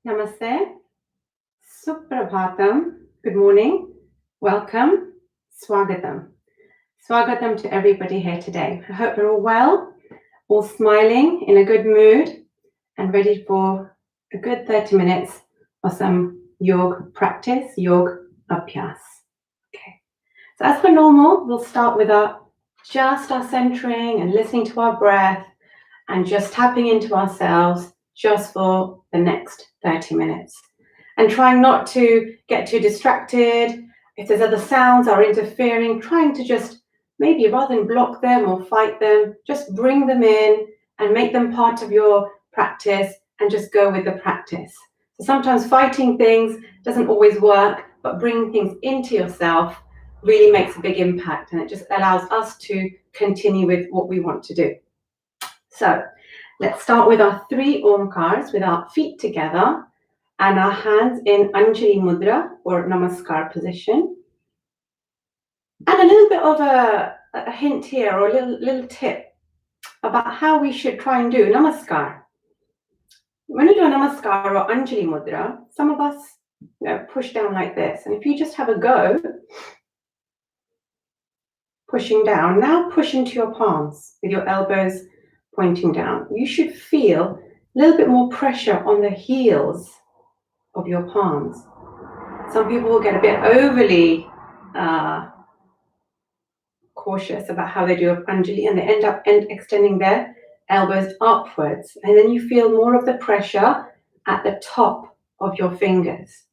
Namaste. Suprabhatam. Good morning. Welcome. Swagatam. Swagatam to everybody here today. I hope you're all well, all smiling, in a good mood, and ready for a good 30 minutes of some yoga practice, yoga abhyas. Okay. So as per normal, we'll start with our centering and listening to our breath and just tapping into ourselves just for the next 30 minutes. And trying not to get too distracted. If there's other sounds are interfering, trying to just maybe rather than block them or fight them, just bring them in and make them part of your practice and just go with the practice. So sometimes fighting things doesn't always work, but bringing things into yourself really makes a big impact, and it just allows us to continue with what we want to do. So let's start with our 3 omkars with our feet together and our hands in Anjali Mudra or Namaskar position. And a little bit of a hint here, or a little tip about how we should try and do Namaskar. When you do a Namaskar or Anjali Mudra, some of us push down like this. And if you just have a go, pushing down, now push into your palms with your elbows pointing down. You should feel a little bit more pressure on the heels of your palms. Some people will get a bit overly cautious about how they do Anjali, and they end up extending their elbows upwards, and then you feel more of the pressure at the top of your fingers.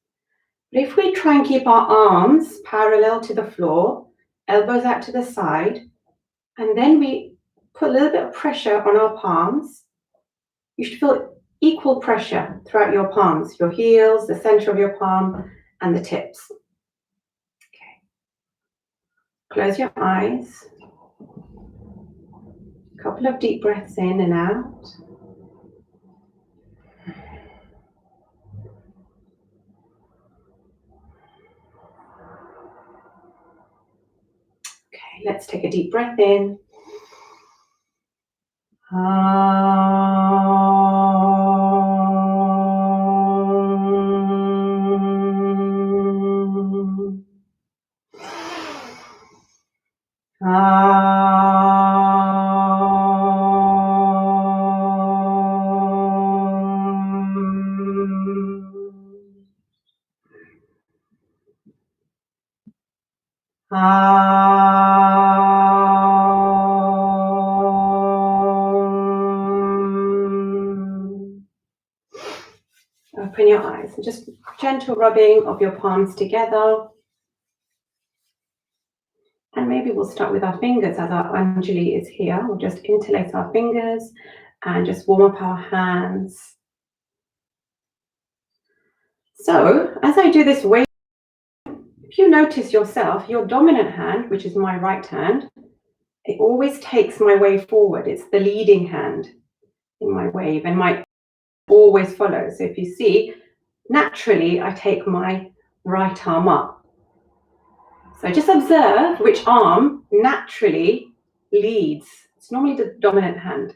But if we try and keep our arms parallel to the floor, elbows out to the side, and then we put a little bit of pressure on our palms, you should feel equal pressure throughout your palms, your heels, the center of your palm, and the tips. Okay. Close your eyes. A couple of deep breaths in and out. Okay, let's take a deep breath in. Open your eyes and just gentle rubbing of your palms together. And maybe we'll start with our fingers as our Anjali is here. We'll just interlace our fingers and just warm up our hands. So as I do this wave, if you notice yourself, your dominant hand, which is my right hand, it always takes my wave forward. It's the leading hand in my wave, and my always follows. So if you see, naturally I take my right arm up. So just observe which arm naturally leads. It's normally the dominant hand.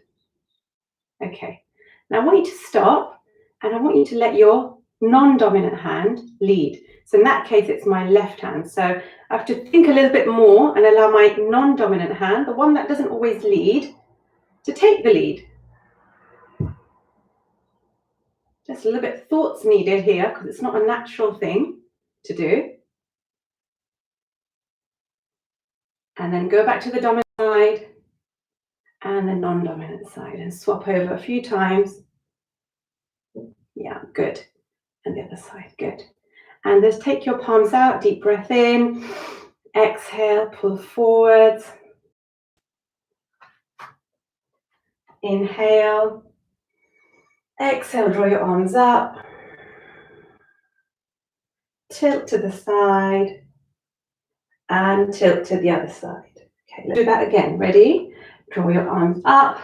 Okay, now I want you to stop, and I want you to let your non-dominant hand lead. So in that case, it's my left hand. So I have to think a little bit more and allow my non-dominant hand, the one that doesn't always lead, to take the lead. Just a little bit of thoughts needed here, because it's not a natural thing to do. And then go back to the dominant side and the non-dominant side and swap over a few times. Yeah, good. And the other side, good. And just take your palms out, deep breath in, exhale, pull forwards. Inhale, exhale, draw your arms up. Tilt to the side and tilt to the other side. Okay, let's do that again. Ready? Draw your arms up,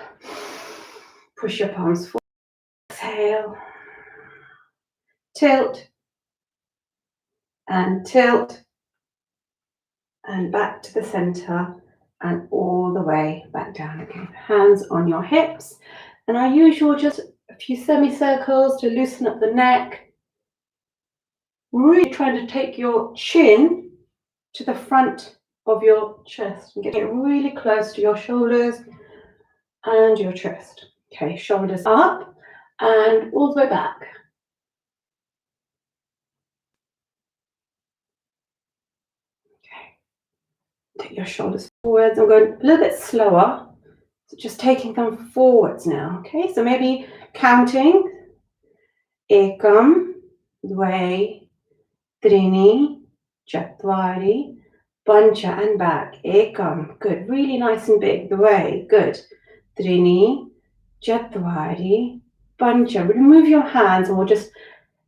push your palms forward, exhale, tilt, and tilt, and back to the center, and all the way back down again. Hands on your hips, and our usual just a few semicircles to loosen up the neck, Really trying to take your chin to the front of your chest and get it really close to your shoulders and your chest. Okay, shoulders up and all the way back. Okay, take your shoulders forwards. I'm going a little bit slower, so just taking them forwards now. Okay, so maybe counting. Ekam, dve, trini, chatvari, pancha, and back. Ekam, good, really nice and big. Dve, good. Trini, chatvari, pancha. Remove your hands, and we'll just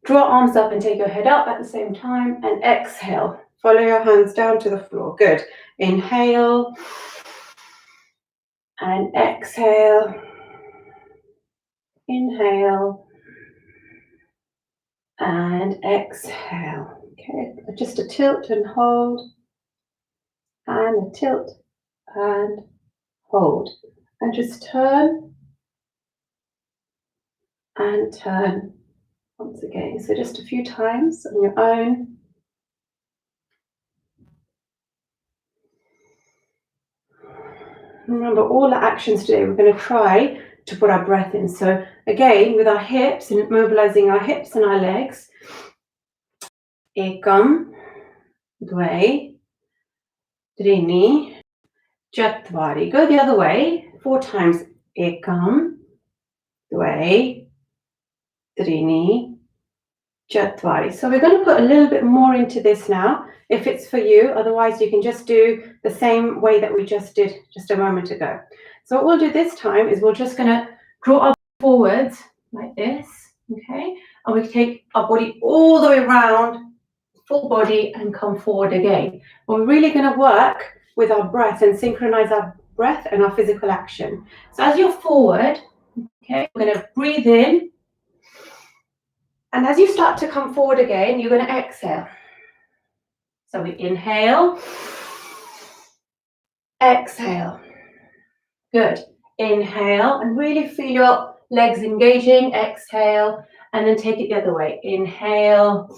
draw arms up and take your head up at the same time. And exhale. Follow your hands down to the floor. Good. Inhale and exhale. Inhale and exhale. Okay, just a tilt and hold, and a tilt and hold, and just turn and turn once again. So just a few times on your own. Remember, all the actions today, we're going to try to put our breath in. So again, with our hips and mobilizing our hips and our legs. Ekam, dve, trini, chatvari. Go the other way 4 times. Ekam, dve, trini, chatvari. So we're going to put a little bit more into this now, if it's for you. Otherwise, you can just do the same way that we just did just a moment ago. So what we'll do this time is we're just going to draw our forwards like this, okay? And we take our body all the way around, full body, and come forward again. We're really going to work with our breath and synchronize our breath and our physical action. So as you're forward, okay, we're going to breathe in. And as you start to come forward again, you're going to exhale. So we inhale, exhale. Good. Inhale and really feel your legs engaging. Exhale, and then take it the other way. Inhale,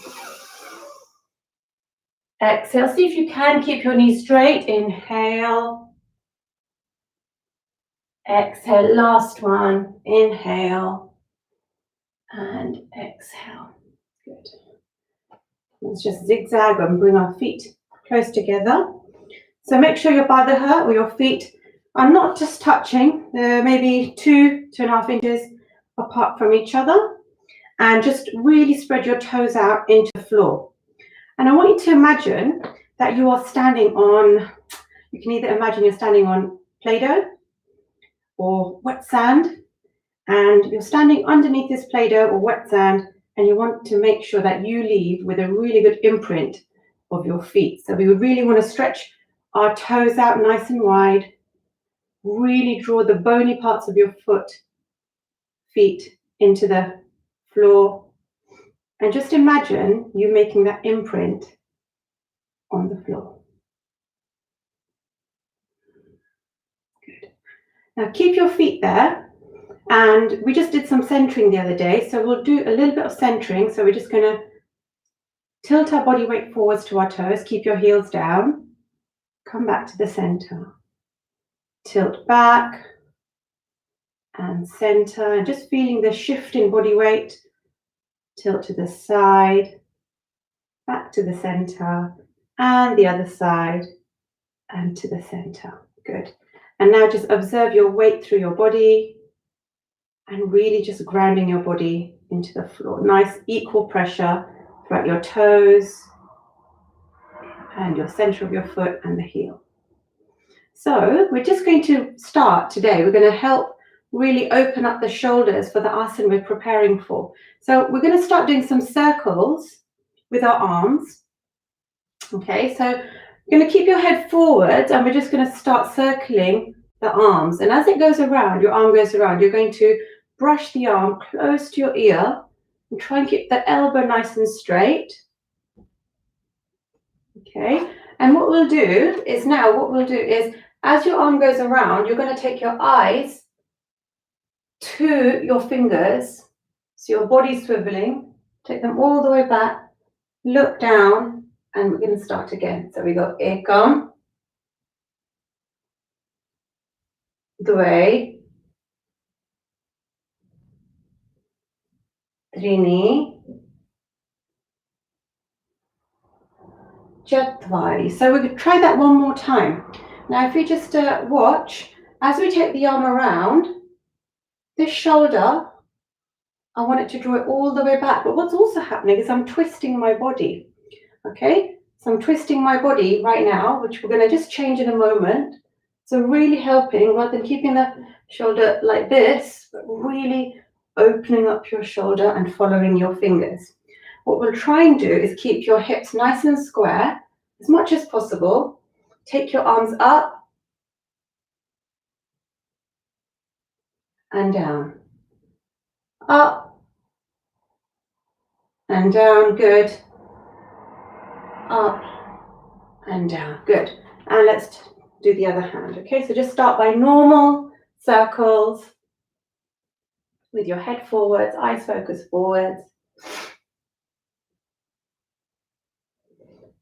exhale. See if you can keep your knees straight. Inhale, exhale. Last one. Inhale and exhale. Good. Let's just zigzag and bring our feet close together. So make sure your padha or your feet are not just touching. They're maybe 2.5 inches apart from each other. And just really spread your toes out into the floor. And I want you to imagine that you are standing on, you can either imagine you're standing on Play-Doh or wet sand, and you're standing underneath this Play-Doh or wet sand, and you want to make sure that you leave with a really good imprint of your feet. So we would really want to stretch our toes out nice and wide, really draw the bony parts of your feet into the floor, and just imagine you making that imprint on the floor. Good. Now keep your feet there, and we just did some centering the other day, so we'll do a little bit of centering. So we're just going to tilt our body weight forwards to our toes, keep your heels down, come back to the center, tilt back and center, and just feeling the shift in body weight, tilt to the side, back to the center, and the other side, and to the center. Good. And now just observe your weight through your body and really just grounding your body into the floor. Nice equal pressure throughout your toes and your center of your foot and the heel. So we're just going to start today. We're going to help really open up the shoulders for the asana we're preparing for. So we're going to start doing some circles with our arms. Okay, so you're going to keep your head forward, and we're just going to start circling the arms. And as it goes around, your arm goes around, you're going to brush the arm close to your ear and try and keep the elbow nice and straight. Okay, and what we'll do is as your arm goes around, you're going to take your eyes to your fingers. So your body's swiveling, take them all the way back look down, and we're going to start again. So we go ekam, dve, trini, chatvari. So we're going to try that one more time. Now, if you just watch, as we take the arm around, this shoulder, I want it to draw it all the way back. But what's also happening is I'm twisting my body. Okay, so I'm twisting my body right now, which we're going to just change in a moment. So really helping, rather than keeping the shoulder like this, but really opening up your shoulder and following your fingers. What we'll try and do is keep your hips nice and square as much as possible. Take your arms up and down. Up and down, good. Up and down, good. And let's do the other hand, okay? So just start by normal circles with your head forwards, eyes focus forwards.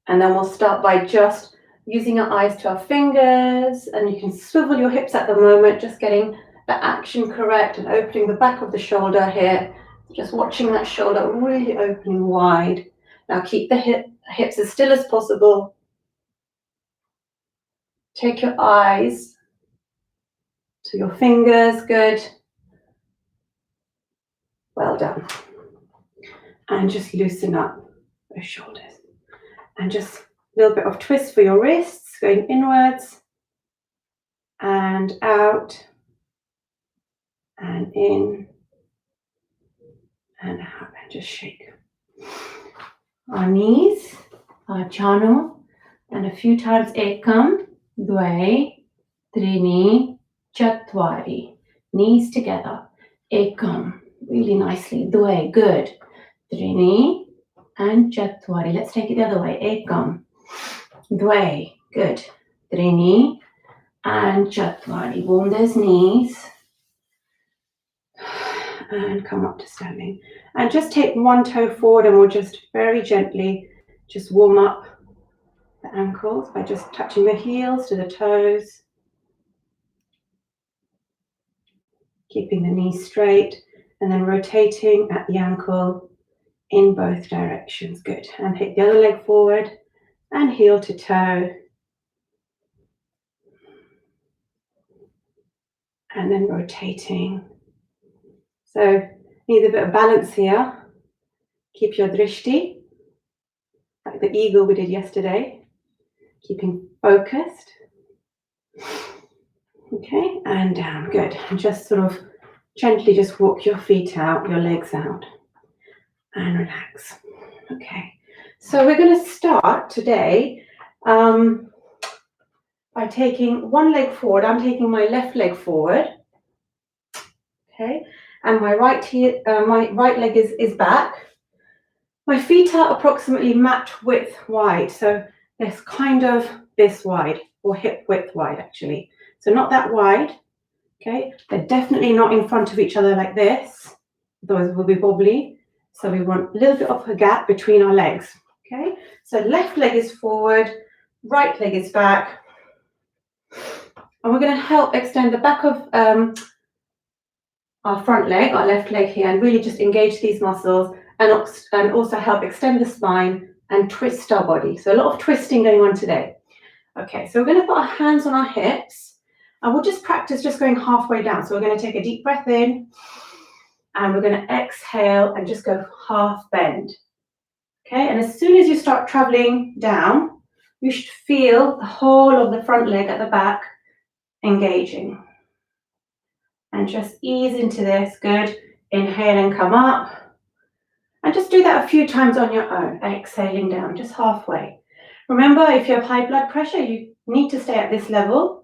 And then we'll start by just using your eyes to our fingers, and you can swivel your hips at the moment, just getting the action correct and opening the back of the shoulder here. Just watching that shoulder really opening wide. Now keep the hips as still as possible. Take your eyes to your fingers, good. Well done. And just loosen up those shoulders. And just a little bit of twist for your wrists, going inwards and out and in and out, and just shake. Our knees, our chano, and a few times ekam, dve, trini, chatvari. Knees together. Ekam, really nicely. Dve, good. Trini and chatvari. Let's take it the other way. Ekam, dve, good. Trini and chatvari. Warm those knees. And come up to standing. And just take one toe forward, and we'll just very gently just warm up the ankles by just touching the heels to the toes. Keeping the knees straight and then rotating at the ankle in both directions. Good. And take the other leg forward and heel to toe. And then rotating. So need a bit of balance here. Keep your drishti, like the eagle we did yesterday. Keeping focused. Okay, and down, good. And just sort of gently just walk your feet out, your legs out, and relax. Okay, so we're going to start today by taking one leg forward. I'm taking my left leg forward. Okay, and my right leg is back. My feet are approximately mat width wide, so it's kind of this wide, or hip width wide actually. So not that wide, okay? They're definitely not in front of each other like this. Those will be wobbly. So we want a little bit of a gap between our legs, okay? So left leg is forward, right leg is back. And we're gonna help extend the back of our front leg, our left leg here, and really just engage these muscles and also help extend the spine and twist our body. So a lot of twisting going on today. Okay, so we're going to put our hands on our hips, and we'll just practice just going halfway down. So we're going to take a deep breath in, and we're going to exhale and just go half bend. Okay, and as soon as you start traveling down, you should feel the whole of the front leg at the back engaging. And just ease into this, good. Inhale and come up. And just do that a few times on your own, exhaling down, just halfway. Remember, if you have high blood pressure, you need to stay at this level.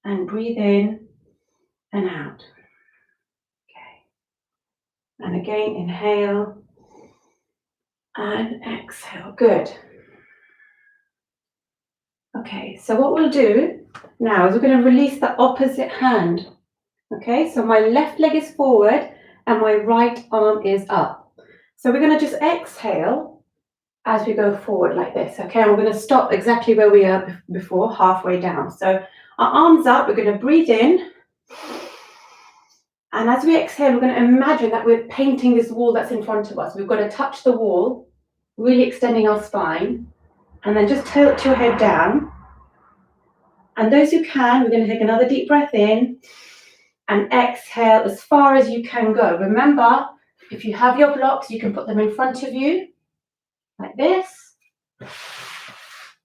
And breathe in and out. Okay. And again, inhale and exhale. Good. Okay, so what we'll do now is we're going to release the opposite hand. Okay, so my left leg is forward and my right arm is up. So we're going to just exhale as we go forward like this, okay? And we're going to stop exactly where we were before, halfway down. So our arms up, we're going to breathe in. And as we exhale, we're going to imagine that we're painting this wall that's in front of us. We've got to touch the wall, really extending our spine, and then just tilt your head down. And those who can, we're going to take another deep breath in and exhale as far as you can go. Remember, if you have your blocks, you can put them in front of you, like this,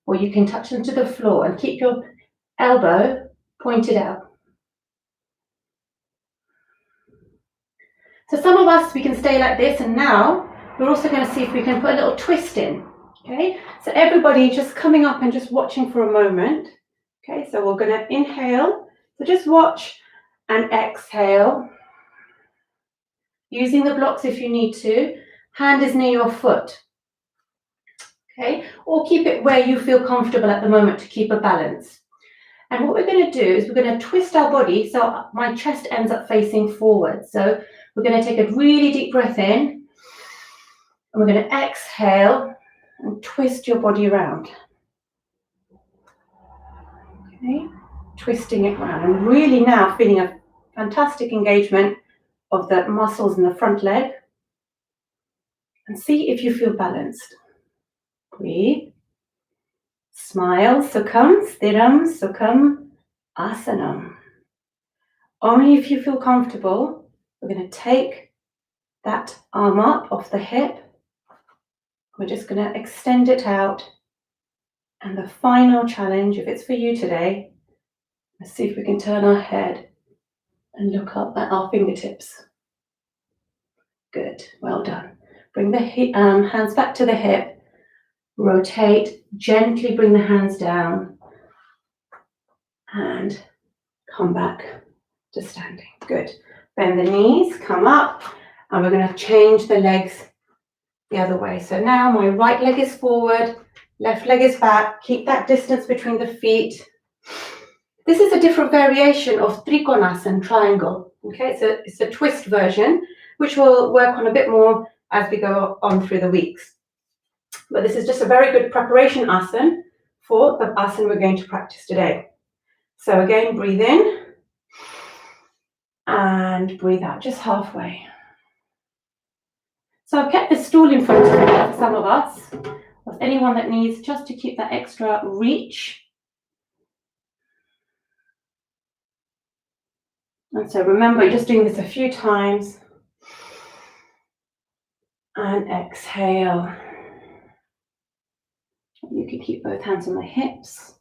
or you can touch them to the floor and keep your elbow pointed out. So some of us, we can stay like this, and now we're also going to see if we can put a little twist in, okay? So everybody just coming up and just watching for a moment, okay? So we're going to inhale, so just watch and exhale, using the blocks if you need to. Hand is near your foot, okay? Or keep it where you feel comfortable at the moment to keep a balance. And what we're going to do is we're going to twist our body so my chest ends up facing forward. So we're going to take a really deep breath in, and we're going to exhale and twist your body around. Okay, twisting it around, and really now feeling a fantastic engagement of the muscles in the front leg. And see if you feel balanced. Breathe. Smile. Sukham, Sthiram, Sukham, Asanam. Only if you feel comfortable, we're going to take that arm up off the hip. We're just going to extend it out. And the final challenge, if it's for you today, let's see if we can turn our head and look up at our fingertips. Good, well done. Bring the hands back to the hip. Rotate, gently bring the hands down. And come back to standing. Good. Bend the knees, come up, and we're going to change the legs the other way. So now my right leg is forward, left leg is back. Keep that distance between the feet. This is a different variation of Trikonasana, triangle. Okay, so it's a twist version, which we'll work on a bit more as we go on through the weeks. But this is just a very good preparation asana for the asana we're going to practice today. So again, breathe in and breathe out, just halfway. So I've kept the stool in front of me for some of us, or anyone that needs, just to keep that extra reach. And so remember, you're just doing this a few times. And exhale. You can keep both hands on the hips.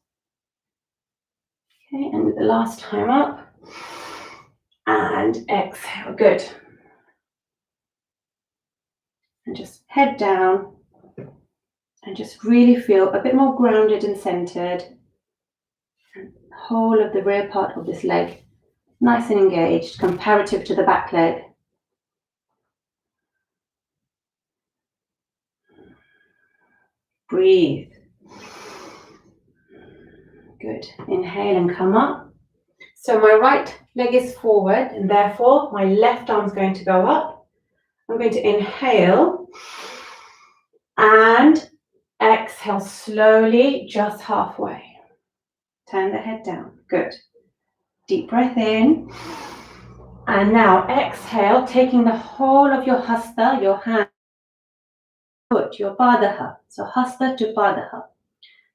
Okay, and with the last time up. And exhale, good. And just head down. And just really feel a bit more grounded and centered. And the whole of the rear part of this leg nice and engaged, comparative to the back leg. Breathe. Good. Inhale and come up. So my right leg is forward, and therefore my left arm is going to go up. I'm going to inhale and exhale slowly, just halfway. Turn the head down. Good. Deep breath in. And now exhale, taking the whole of your hasta, your hand, foot, your padaha. So hasta to padaha.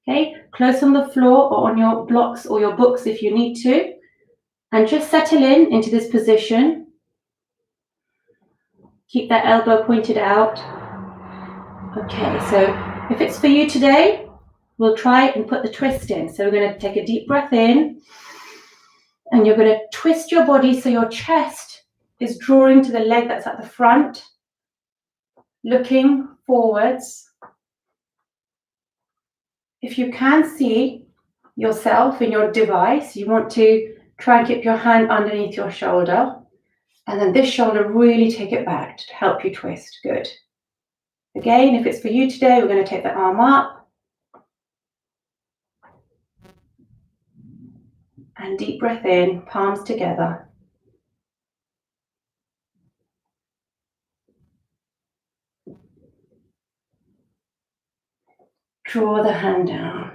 Okay, close on the floor or on your blocks or your books if you need to. And just settle into this position. Keep that elbow pointed out. Okay, so if it's for you today, we'll try and put the twist in. So we're going to take a deep breath in. And you're going to twist your body so your chest is drawing to the leg that's at the front. Looking forwards. If you can see yourself in your device, you want to try and keep your hand underneath your shoulder. And then this shoulder, really take it back to help you twist. Good. Again, if it's for you today, we're going to take the arm up. And deep breath in, palms together. Draw the hand down.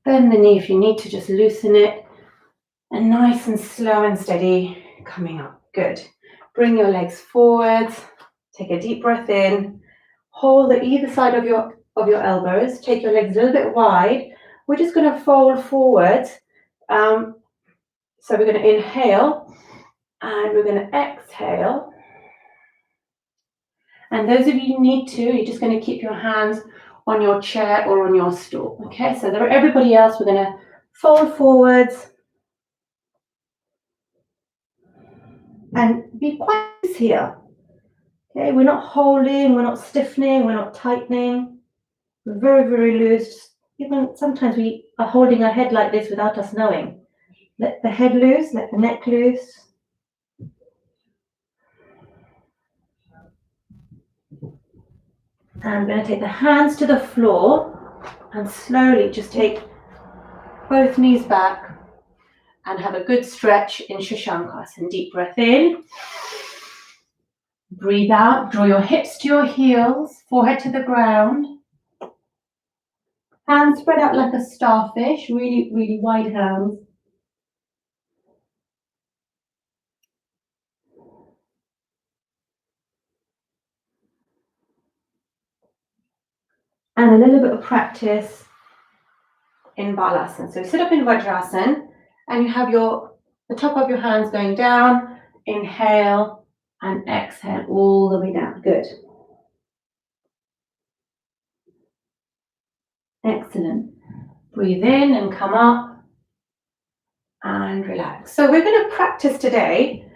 Bend the knee if you need to, just loosen it. And nice and slow and steady, coming up. Good. Bring your legs forwards. Take a deep breath in. Hold at either side of your elbows. Take your legs a little bit wide. We're just going to fold forwards. So we're going to inhale and we're going to exhale. And those of you who need to, you're just going to keep your hands on your chair or on your stool. Okay, so everybody else, we're going to fold forwards and be quite loose here. Okay, we're not holding, we're not stiffening, we're not tightening. We're very, very loose. Even sometimes we are holding our head like this without us knowing. Let the head loose, let the neck loose. And I'm going to take the hands to the floor and slowly just take both knees back and have a good stretch in Shashankasana. Deep breath in. Breathe out. Draw your hips to your heels, forehead to the ground. Hands spread out like a starfish, really, really wide hands. And a little bit of practice in Balasana. So sit up in Vajrasana and you have the top of your hands going down. Inhale and exhale all the way down. Good. Excellent. Breathe in and come up and relax. So we're going to practice today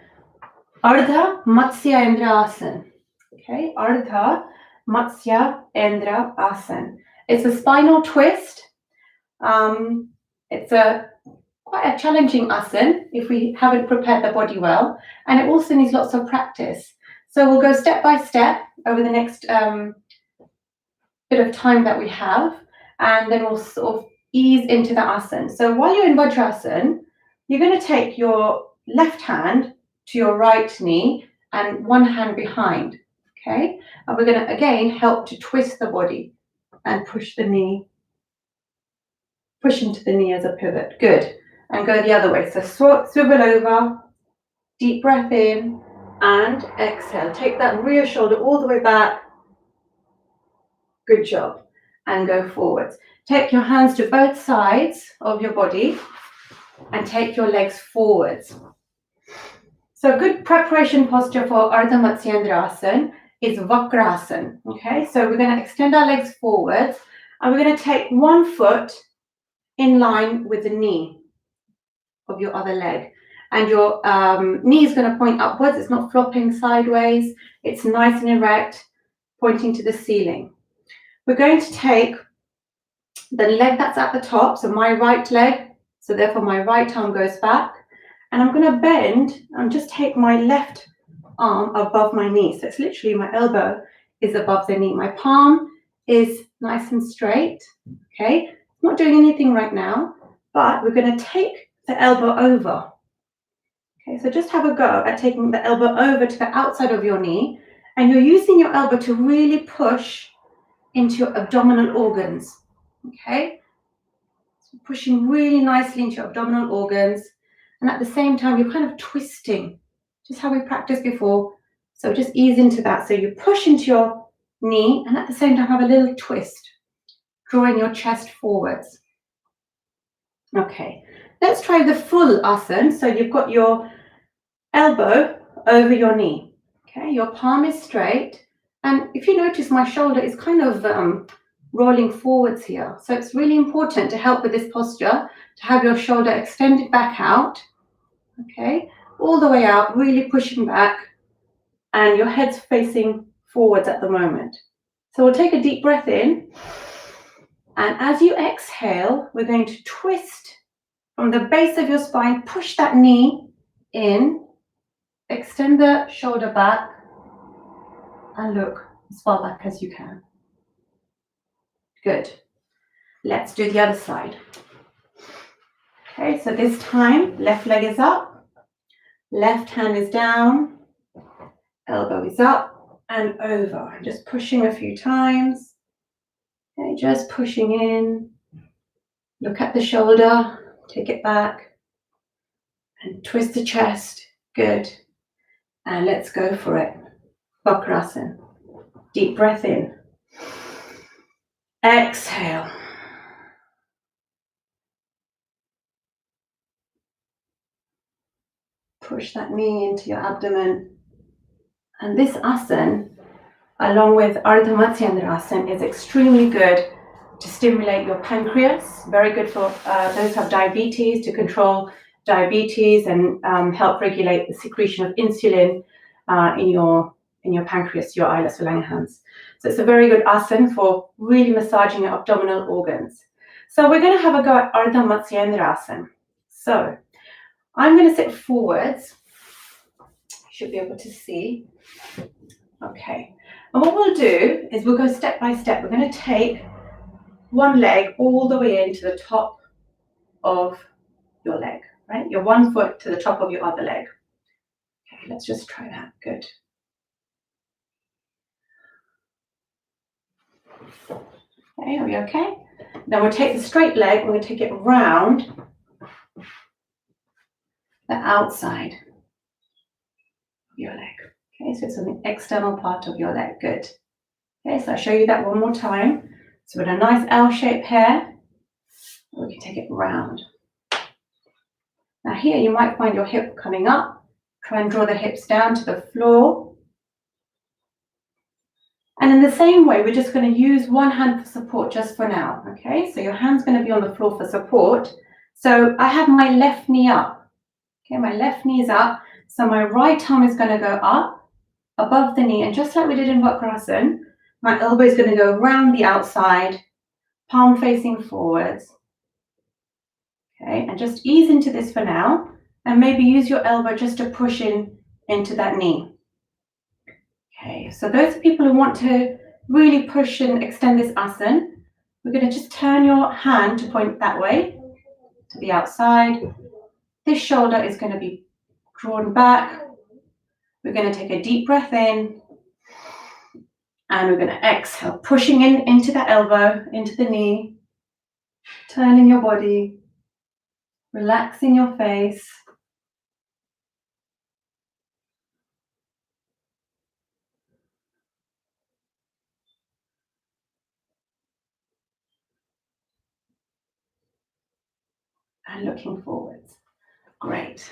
Ardha Matsyendrasana. Okay, Ardha Matsyendrasana. It's a spinal twist. It's quite a challenging asana if we haven't prepared the body well, and it also needs lots of practice. So we'll go step by step over the next bit of time that we have, and then we'll sort of ease into the asana. So while you're in Vajrasana, you're going to take your left hand to your right knee and one hand behind. Okay, and we're going to again help to twist the body and push the knee. Push into the knee as a pivot. Good. And go the other way. So swivel over, deep breath in, and exhale. Take that rear shoulder all the way back. Good job. And go forwards. Take your hands to both sides of your body and take your legs forwards. So a good preparation posture for Ardha Matsyendrasana is Vakrasana. Okay, so we're going to extend our legs forwards and we're going to take one foot in line with the knee of your other leg. And your knee is going to point upwards. It's not flopping sideways. It's nice and erect, pointing to the ceiling. We're going to take the leg that's at the top, so my right leg, so therefore my right arm goes back. And I'm going to bend and just take my left arm above my knee. So it's literally my elbow is above the knee. My palm is nice and straight. Okay, I'm not doing anything right now, but we're going to take the elbow over. Okay, so just have a go at taking the elbow over to the outside of your knee, and you're using your elbow to really push into your abdominal organs. Okay, so pushing really nicely into your abdominal organs, and at the same time you're kind of twisting, just how we practiced before. So just ease into that. So you push into your knee and at the same time have a little twist, drawing your chest forwards. Okay, let's try the full asana. So you've got your elbow over your knee. Okay, your palm is straight, and if you notice, my shoulder is kind of rolling forwards here. So it's really important to help with this posture to have your shoulder extended back out. Okay, all the way out, really pushing back, and your head's facing forwards at the moment. So we'll take a deep breath in, and as you exhale, we're going to twist from the base of your spine, push that knee in, extend the shoulder back, and look as far back as you can. Good. Let's do the other side. Okay, so this time, left leg is up, left hand is down, elbow is up and over. Just pushing a few times. Okay, just pushing in. Look at the shoulder, take it back, and twist the chest. Good. And let's go for it. Vakrasana. Deep breath in. Exhale. Push that knee into your abdomen. And this asana, along with Ardha Matsyendrasana, is extremely good to stimulate your pancreas. Very good for those who have diabetes, to control diabetes and help regulate the secretion of insulin in your pancreas, your Islas Langhans. So it's a very good asana for really massaging your abdominal organs. So we're going to have a go at Ardha Matsyendrasana. So I'm going to sit forwards. You should be able to see. Okay. And what we'll do is we'll go step by step. We're going to take one leg all the way into the top of your leg, right? Your one foot to the top of your other leg. Okay, let's just try that. Good. Okay, are we okay? Then we'll take the straight leg, we're going to take it round the outside of your leg. Okay, so it's on the external part of your leg. Good. Okay, so I'll show you that one more time. So with a nice L shape here, we can take it round. Now here you might find your hip coming up. Try and draw the hips down to the floor. And in the same way, we're just going to use one hand for support just for now. Okay, so your hand's going to be on the floor for support. So I have my left knee up. Okay, my left knee is up. So my right arm is going to go up above the knee. And just like we did in Vakrasana, my elbow is going to go around the outside, palm facing forwards. Okay, and just ease into this for now. And maybe use your elbow just to push in into that knee. Okay, so those people who want to really push and extend this asana, we're going to just turn your hand to point that way, to the outside. This shoulder is going to be drawn back. We're going to take a deep breath in. And we're going to exhale, pushing in into the elbow, into the knee, turning your body, relaxing your face. And looking forwards. Great.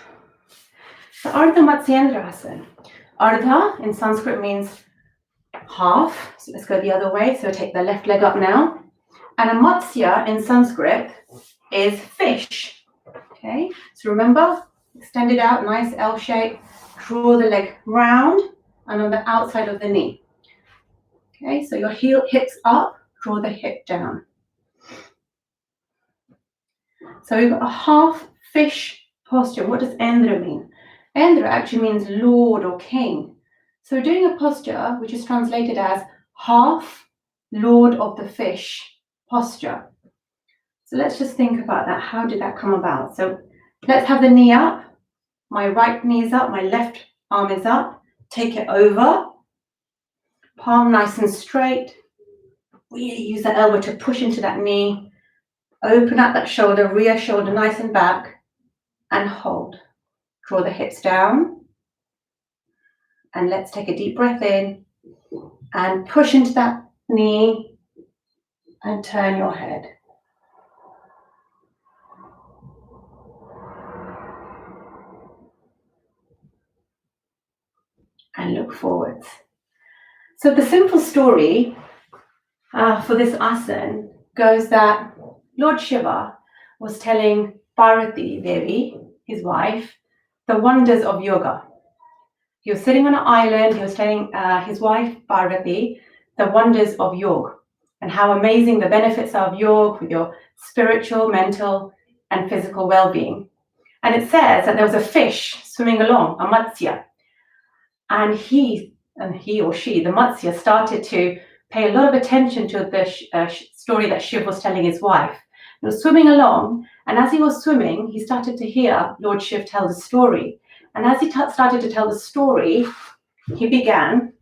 So Ardha Matsyendrasana. Ardha in Sanskrit means half. So let's go the other way. So take the left leg up now. And a matsya in Sanskrit is fish. Okay, so remember, extend it out, nice L shape. Draw the leg round and on the outside of the knee. Okay, so your hips up, draw the hip down. So we've got a half fish posture. What does Indra mean? Indra actually means Lord or King. So we're doing a posture which is translated as half Lord of the fish posture. So let's just think about that. How did that come about? So let's have the knee up. My right knee is up, my left arm is up. Take it over. Palm nice and straight. Really use that elbow to push into that knee. Open up that shoulder, rear shoulder nice and back, and hold. Draw the hips down. And let's take a deep breath in and push into that knee and turn your head. And look forwards. So the simple story for this asana goes that Lord Shiva was telling Parvati Devi, his wife, the wonders of yoga. He was sitting on an island, he was telling his wife Parvati the wonders of yoga and how amazing the benefits are of yoga with your spiritual, mental and physical well-being. And it says that there was a fish swimming along, a Matsya, and he or she, the Matsya, started to pay a lot of attention to the story that Shiv was telling his wife. He was swimming along, and as he was swimming, he started to hear Lord Shiv tell the story. And as he started to tell the story, he began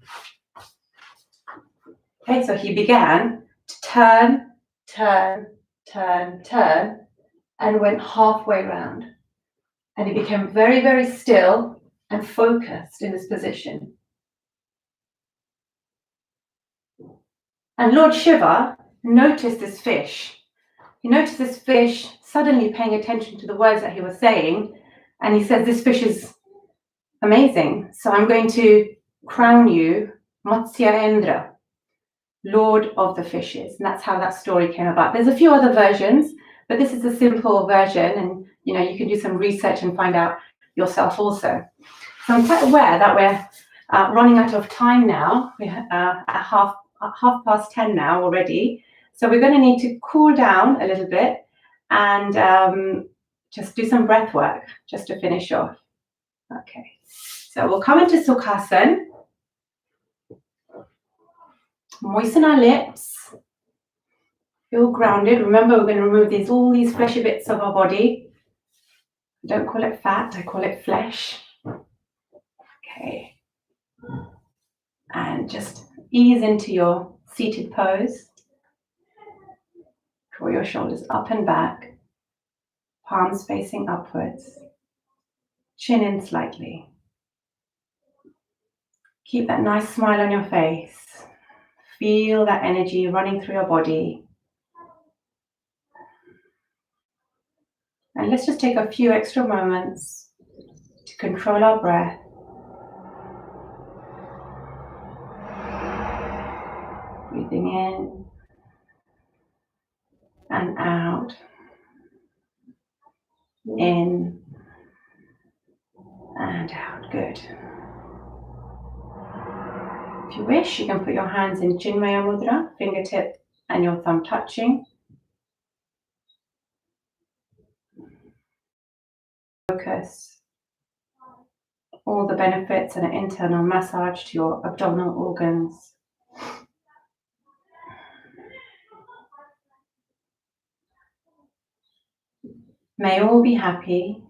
to turn, turn, turn, turn, and went halfway round. And he became very, very still and focused in this position. And Lord Shiva noticed this fish. He noticed this fish suddenly paying attention to the words that he was saying, and he says, this fish is amazing, so I'm going to crown you Matsyendra, Lord of the Fishes. And that's how that story came about. There's a few other versions, but this is a simple version, and you can do some research and find out yourself also. So I'm quite aware that we're running out of time now. We're at half past 10 now already. So we're going to need to cool down a little bit and just do some breath work just to finish off. Okay, so we'll come into Sukhasana. Moisten our lips. Feel grounded. Remember, we're going to remove all these fleshy bits of our body. I don't call it fat, I call it flesh. Okay. And just ease into your seated pose. Draw your shoulders up and back. Palms facing upwards. Chin in slightly. Keep that nice smile on your face. Feel that energy running through your body. And let's just take a few extra moments to control our breath. Breathing in and out. In and out. Good. If you wish, you can put your hands in Chinmaya Mudra, fingertip and your thumb touching. Focus all the benefits and an internal massage to your abdominal organs. May all be happy.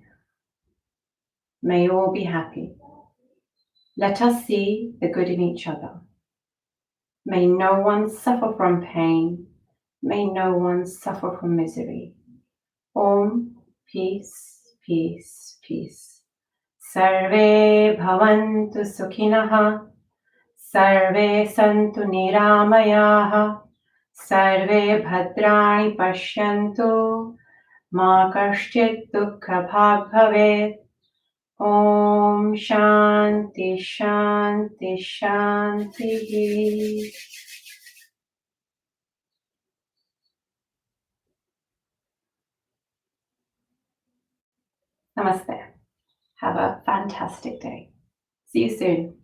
May all be happy. Let us see the good in each other. May no one suffer from pain. May no one suffer from misery. Om, peace, peace, peace. Sarve bhavantu sukhinaha. Sarve santu niramayaha. Sarve bhadrani pashyantu. Ma kaschit dukkha bhag bhavet. Om Shanti Shanti Shanti. Namaste. Have a fantastic day. See you soon.